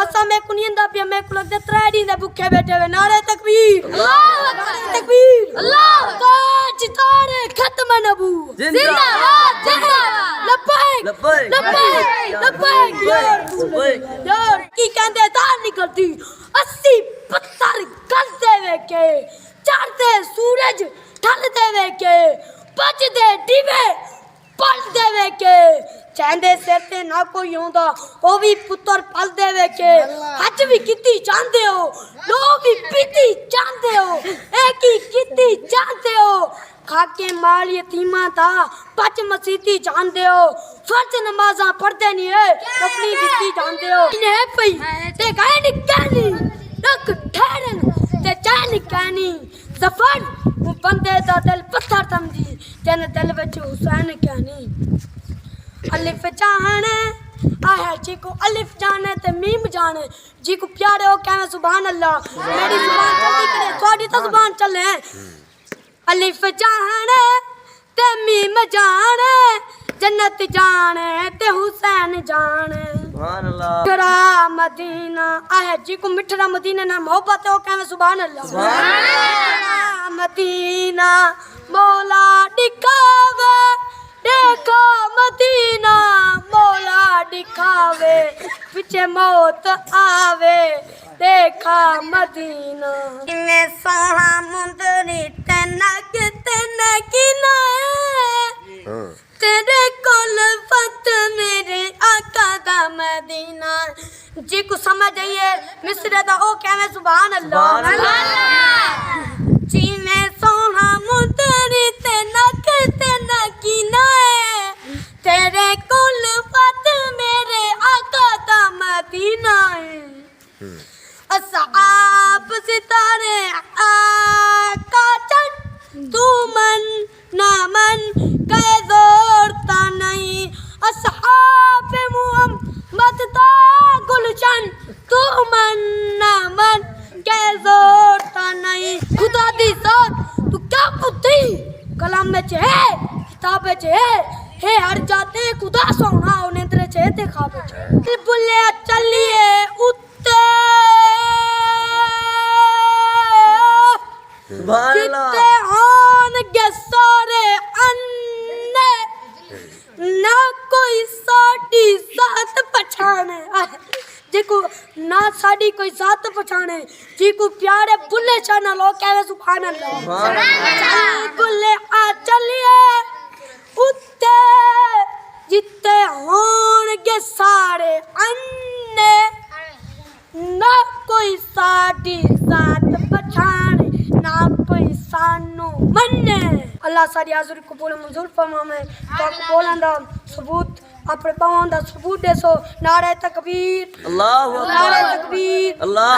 असा मैं कुनियंदा पिया मैं को लगदा त्राड़ी दे भूखे बैठे हुए नारे तकबीर अल्लाह तकबीर अल्लाह काज तारे खत्म नबू जिंदाबाद जिंदाबाद लब्बैक लब्बैक लब्बैक यार की कहंदे तार निकलती 80 पत्थर गल देवे के चढ़ते सूरज ढल देवे के बजदे डिबे पल देवे के चांदे सिर ते ना कोई होंदा ओ भी पुत्र पल देवे के हज भी किती चाहते हो लो भी पीती चाहते हो एक ही किती चाहते हो खाके माल यतीमा था पच मसीती जानते हो फर्ज नमाजा पढ़ते नहीं है अपनी दित्ती जानते हो इन्हें पई ते गाय निकाली रख ठहरन ते चाय निकानी सफर वो बंदे दा दिल पत्थर समझी तेने दिल विच हुसैन कहनी अलिफ जाने आहे जी को अलिफ जाने ते मीम जाने जी को प्यारे हो कहवे सुभान अल्लाह मेरी जुबान चलती करे थोड़ी तो जुबान चले अलिफ जाने ते मीम जाने जन्नत जाने ते हुसैन जाने सुभान अल्लाह मिठरा मदीना आहे जी को मिठरा मदीना ना मोहब्बत हो कहवे सुभान अल्लाह सुभान अल्लाह मदीना मौला दिखावे देखो मदीना मौला दिखावे पीछे मौत आवे देखा मदीना इन्हें सोहा मुंदरी तनक ना तेरे कोल फत मेरे आका दा मदीना जी को समझ आइए मिस्र दा ओ कहवे सुभान अल्लाह जी में सोहा मुंदरी तनक ना तेरे कोल फत मेरे आका दा मदीना असहाब सितारे आका चंद तू मन ना मन कहे जोरता नहीं असहाब मोहम्मद दा गुलशन तू मन ना मन कहे जोरता नहीं खुदा दी जात तू क्या बुद्धि कलाम में है किताब में है हर जाते खुदा सोना उन्हें तेरे चेते खाबे बुले चलिए उत्ते कितने हान के सारे अन्ने ना कोई साड़ी साथ पछाने जिको ना साड़ी कोई साथ पछाने जिको प्यारे बुल्ले चना लोग कहवे सुभान अल्लाह बुल्ले आ चलिए उत्ते जितने हान के सारे अन्ने ना कोई साड़ी साथ पछाने ना कोई सानू मन्ने अल्लाह सारी हाज़िरी कबूल मंजूर फरमावे तो बोलन दा सबूत अपने पावन दा सबूत देसो नारे तकबीर अल्लाहु अकबर नारे तकबीर अल्लाह